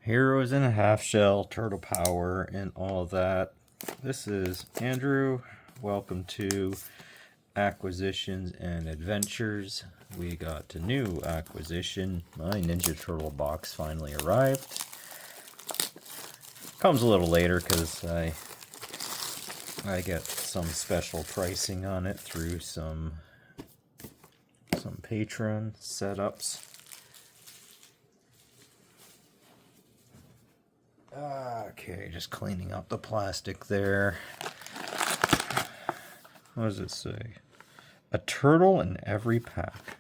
Heroes in a half shell, turtle power, and all that. This is Andrew. Welcome to Acquisitions and Adventures. We got a new acquisition. My Ninja Turtle box finally arrived. Comes a little later because I get some special pricing on it through some Patreon setups. Okay, just cleaning up the plastic there. What does it say? A turtle in every pack.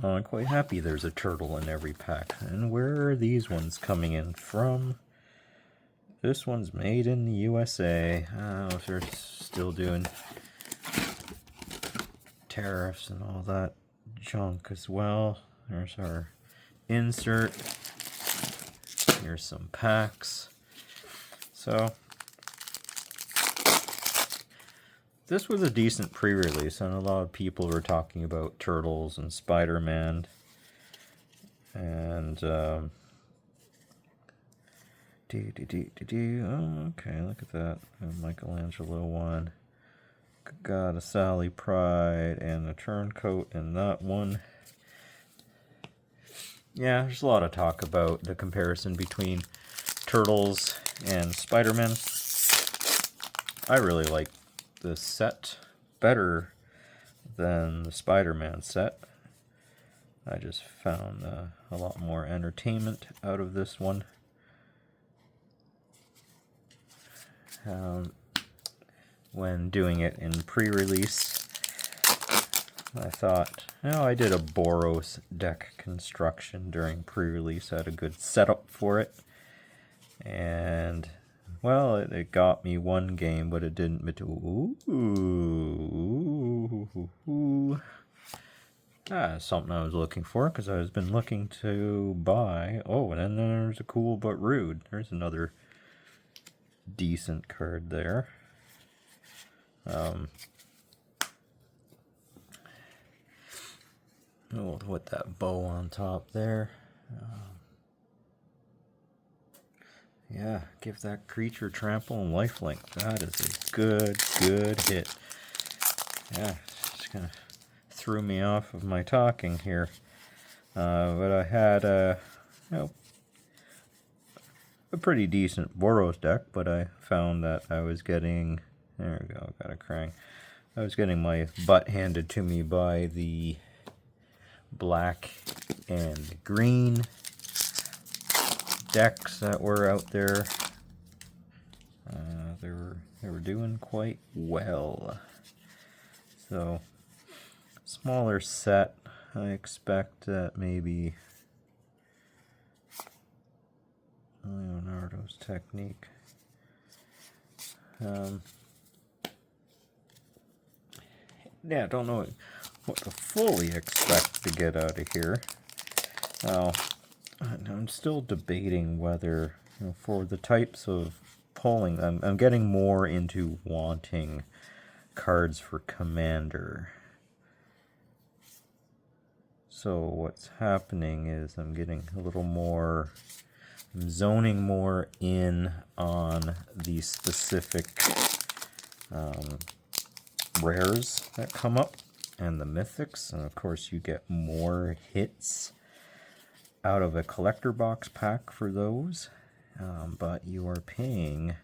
I'm quite happy there's a turtle in every pack. And where are these ones coming in from? This one's made in the USA. I don't know if they're still doing tariffs and all that junk as well. There's our insert. Here's some packs. So this was a decent pre-release, and a lot of people were talking about Turtles and Spider-Man. And oh, okay, look at that. A Michelangelo one. Got a Sally Pride and a Turncoat in that one. Yeah, there's a lot of talk about the comparison between Turtles and Spider-Man. I really like this set better than the Spider-Man set. I just found a lot more entertainment out of this one. When doing it in pre-release, I thought, I did a Boros deck construction during pre-release. I had a good setup for it. And, well, it got me one game, but it didn't. Something I was looking for, because I've been looking to buy. Oh, and then there's a Cool But Rude. There's another decent card there. With that bow on top there. Yeah, give that creature trample and lifelink. That is a good hit. Yeah, just kind of threw me off of my talking here. But I had a pretty decent Boros deck, but I found that I was getting, there we go, got a Krang. I was getting my butt handed to me by the black and green decks that were out there. They were doing quite well. So smaller set. I expect that maybe Leonardo's Technique. Yeah, don't know what to fully expect to get out of here. I'm still debating whether, for the types of pulling, I'm getting more into wanting cards for Commander. So what's happening is I'm getting a little more, I'm zoning more in on the specific rares that come up and the mythics, and of course you get more hits out of a collector box pack for those, but you are paying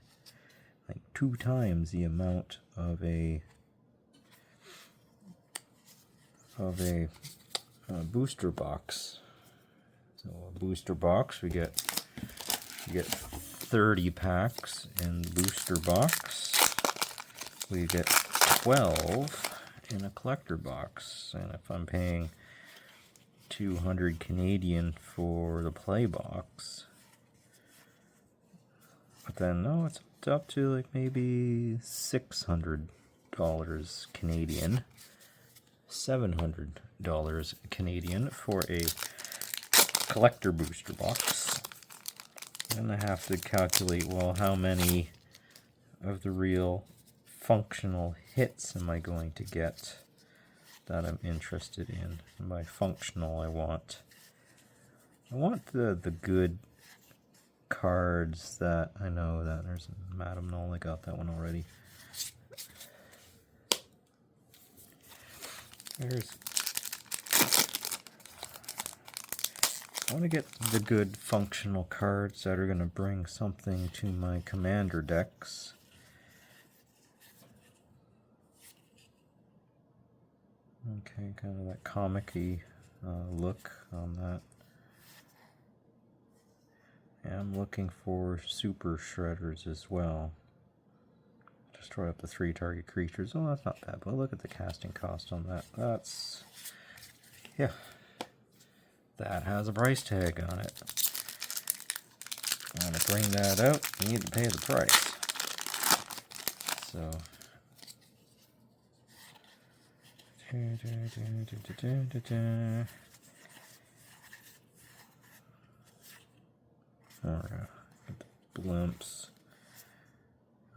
like 2 times the amount of a booster box. So a booster box, we get 30 packs in the booster box. We get 12 in a collector box, and if I'm paying 200 Canadian for the play box, but then no, it's up to like maybe $600 Canadian, $700 Canadian for a collector booster box. And I have to calculate, well, how many of the real functional hits am I going to get that I'm interested in? And by functional, I want I want the good cards that I know that there's Madam Null. I got that one already. I want to get the good functional cards that are going to bring something to my commander decks. Okay, kind of that comic-y look on that. And I'm looking for super shredders as well. Destroy up to 3 target creatures. Oh, that's not bad, but look at the casting cost on that. That's... yeah. That has a price tag on it. I want to bring that out. You need to pay the price. So... Alright, the blimps.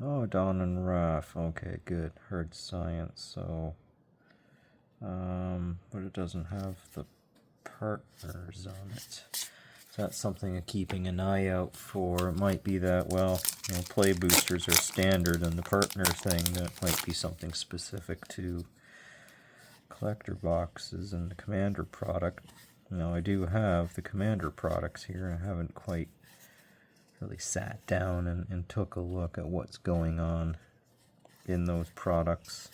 Oh, Dawn and Wrath. Okay, good. Heard science, so... but it doesn't have the partners on it. So that's something I'm keeping an eye out for. It might be that, well, you know, play boosters are standard, and the partner thing, that might be something specific to collector boxes and the commander product. Now, I do have the commander products here. I haven't quite really sat down and took a look at what's going on in those products.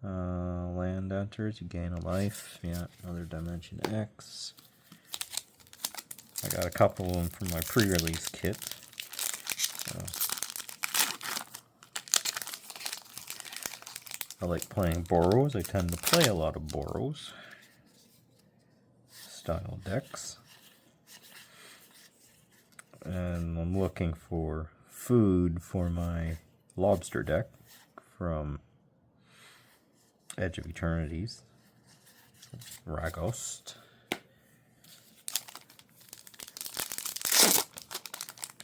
Land enters, you gain a life. Yeah, another Dimension X. I got a couple of them from my pre-release kit. So I like playing Boros. I tend to play a lot of Boros style decks. And I'm looking for food for my lobster deck from Edge of Eternities. Ragost.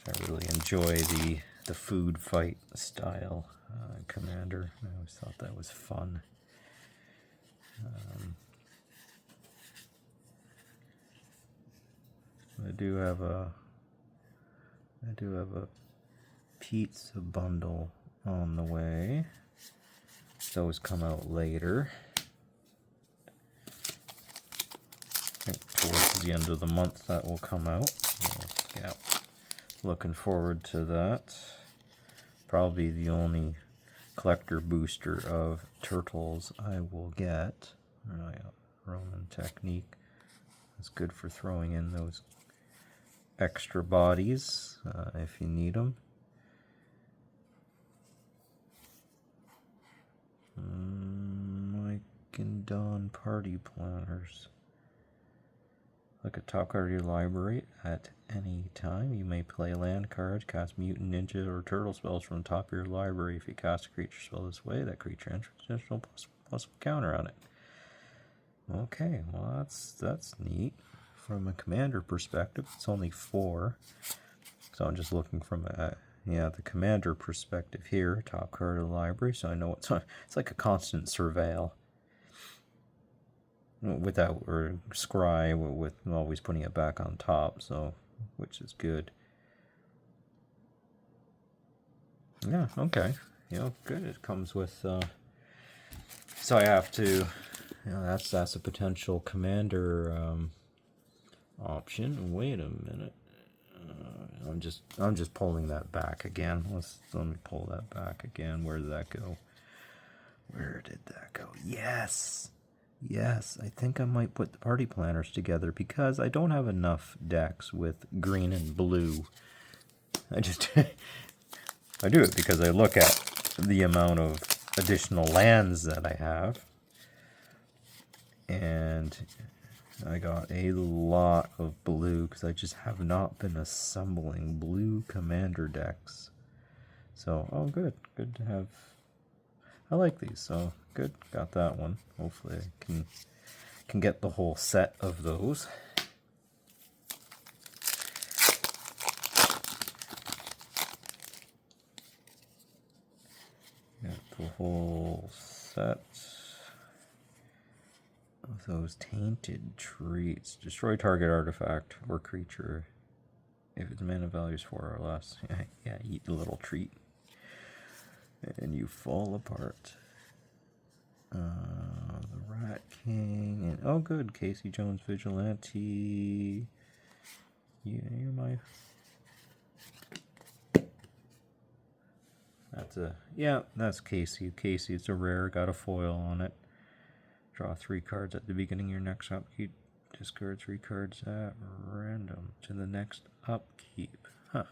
I really enjoy the food fight style commander. I always thought that was fun. I do have a pizza bundle on the way. Those come out later. I think towards the end of the month that will come out. Yeah, looking forward to that. Probably the only collector booster of turtles I will get. Oh yeah, Roman Technique. It's good for throwing in those extra bodies if you need them. Mike and Dawn party planners. Look at top card of your library at any time. You may play land cards, cast mutant, ninja, or turtle spells from the top of your library. If you cast a creature spell this way, that creature enters additional plus counter on it. Okay, well that's neat. From a commander perspective, it's only 4. So I'm just looking from the commander perspective here, top card of the library, so I know it's like a constant surveil. Without, or scry with always putting it back on top, so which is good. Yeah, okay. You know, good. It comes with so I have to, you know, that's a potential commander option. Wait a minute. I'm just pulling that back again. Let me pull that back again. Where did that go? Where did that go? Yes. Yes, I think I might put the party planners together because I don't have enough decks with green and blue. I do it because I look at the amount of additional lands that I have. And I got a lot of blue because I just have not been assembling blue commander decks. So, oh good. Good to have. I like these, so good. Got that one. Hopefully I can get the whole set of those. Got the whole set of those tainted treats. Destroy target artifact or creature if its mana value is 4 or less. Yeah, eat the little treat. And you fall apart. The Rat King. And, oh, good. Casey Jones Vigilante. Yeah, you're my... That's Casey. Casey, it's a rare, got a foil on it. Draw 3 cards at the beginning of your next upkeep. Discard 3 cards at random to the next upkeep. Huh.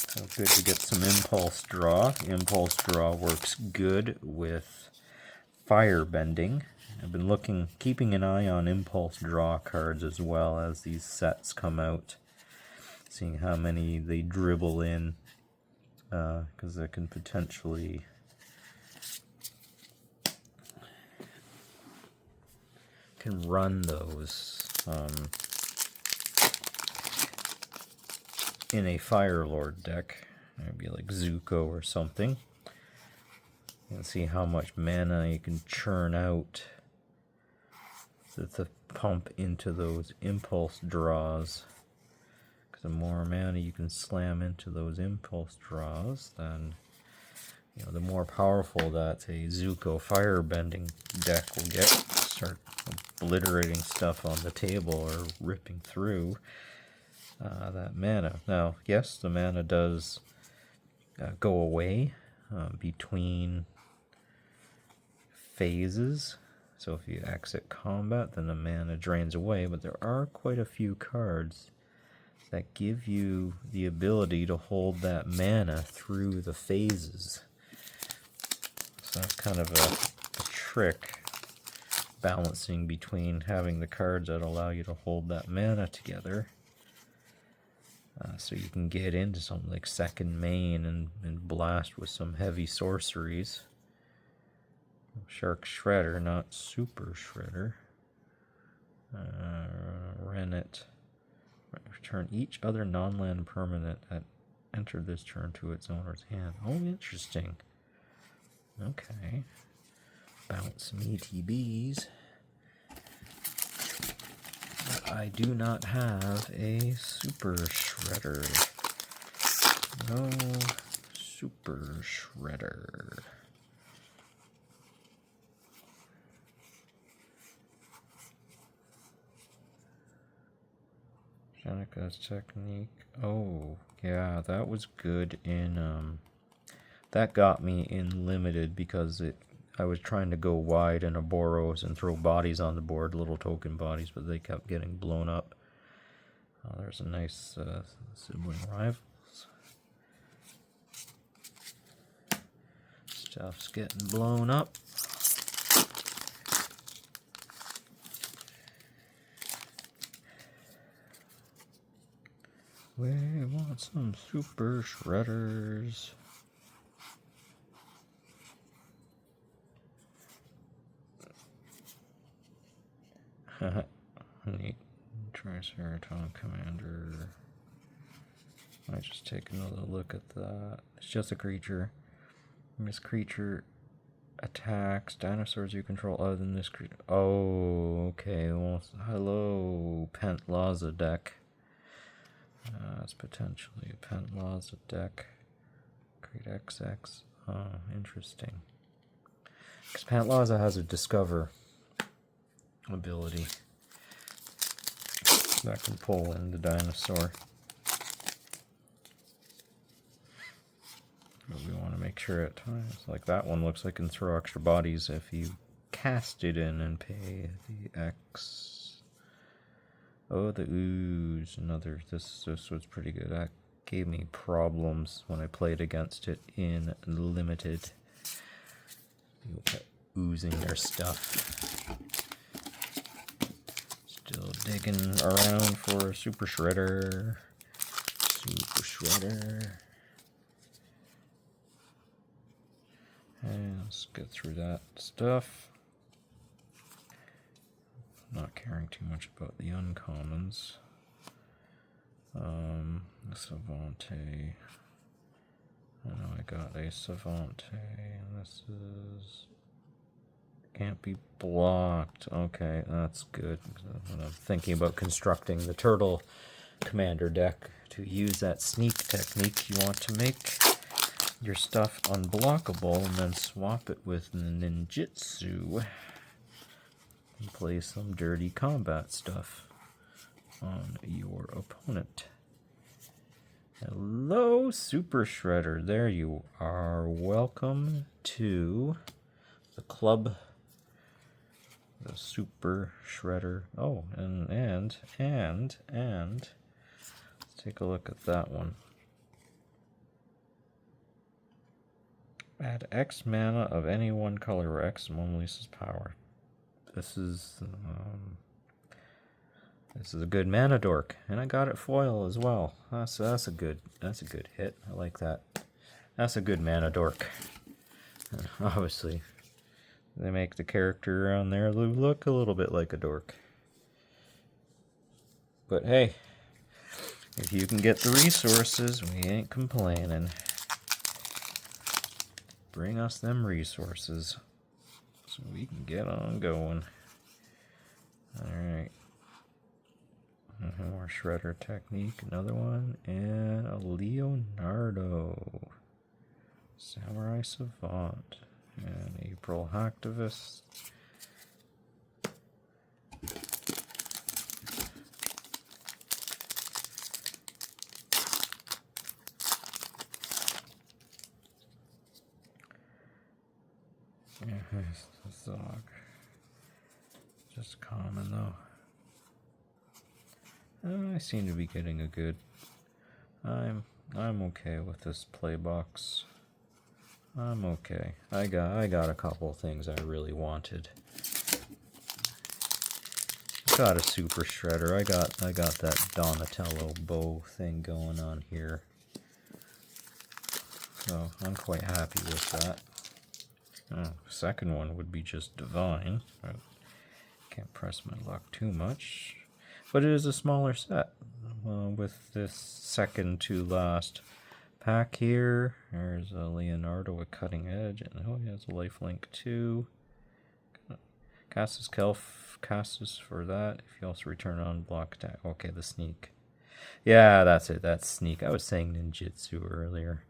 So good to get some Impulse Draw. Impulse Draw works good with Firebending. I've been keeping an eye on Impulse Draw cards as well as these sets come out. Seeing how many they dribble in. Because they can potentially run those in a Firelord deck. Maybe like Zuko or something. And see how much mana you can churn out to pump into those impulse draws. The more mana you can slam into those impulse draws, then the more powerful that a Zuko Firebending deck will get. Start obliterating stuff on the table or ripping through that mana. Now, yes, the mana does go away between phases. So if you exit combat, then the mana drains away, but there are quite a few cards that give you the ability to hold that mana through the phases. So that's kind of a trick, balancing between having the cards that allow you to hold that mana together. So you can get into something like second main and blast with some heavy sorceries. Shark Shredder, not Super Shredder. Rennet. Return each other non-land permanent that entered this turn to its owner's hand. Oh, interesting. Okay. Bounce some ETBs. But I do not have a Super Shredder. No Super Shredder. Janika's Technique. Oh, yeah, that was good in, that got me in limited because I was trying to go wide in a Boros and throw bodies on the board, little token bodies, but they kept getting blown up. Oh, there's a nice Sibling Rivals. Stuff's getting blown up. We want some Super Shredders. Neat. Triceratops Commander. Might just take another look at that. It's just a creature. This creature attacks dinosaurs you control other than this creature. Oh, okay. Well, hello, Pentlaza deck. It's potentially a Pentlaza deck. Create XX. Oh, interesting. Because Pentlaza has a Discover ability that can pull in the dinosaur. But we want to make sure at times, like that one looks like it can throw extra bodies if you cast it in and pay the X. Oh, the ooze. This was pretty good. That gave me problems when I played against it in limited. People kept oozing their stuff. Still digging around for Super Shredder. Super Shredder. And let's get through that stuff. Not caring too much about the uncommons. Savante. I know I got a Savant, and this is... Can't be blocked. Okay, that's good. When I'm thinking about constructing the Turtle Commander deck, to use that sneak technique, you want to make your stuff unblockable and then swap it with ninjutsu and play some dirty combat stuff on your opponent. Hello, Super Shredder. There you are. Welcome to the club. The Super Shredder. Oh, and let's take a look at that one. Add X mana of any one color where X releases power. This is a good mana dork, and I got it foil as well. That's a good hit. I like that. That's a good mana dork. And obviously, they make the character on there look a little bit like a dork. But hey, if you can get the resources, we ain't complaining. Bring us them resources so we can get on going. Alright. More Shredder technique, another one, and a Leonardo. Samurai Savant. And April Hacktivist. Yeah, this dog. Just common though. I seem to be getting a good. I'm okay with this play box. I'm okay. I got a couple things I really wanted. Got a Super Shredder. I got that Donatello bow thing going on here. So I'm quite happy with that. Second one would be just divine. I can't press my luck too much. But it is a smaller set. With this second to last pack here, there's a Leonardo with Cutting Edge, and he has a lifelink too. Castus for that. If you also return on block attack. Okay, the sneak. Yeah, that's it. That's sneak. I was saying ninjutsu earlier.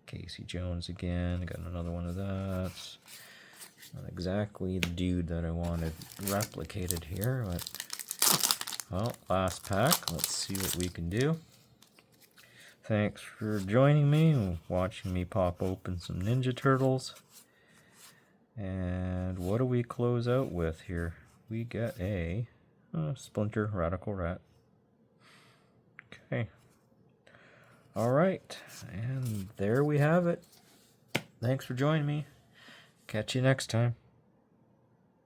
Casey Jones again. Got another one of that. Not exactly the dude that I wanted replicated here, but well, last pack. Let's see what we can do. Thanks for joining me and watching me pop open some Ninja Turtles. And what do we close out with here? We get a Splinter Radical Rat. Okay. Alright, and there we have it. Thanks for joining me. Catch you next time.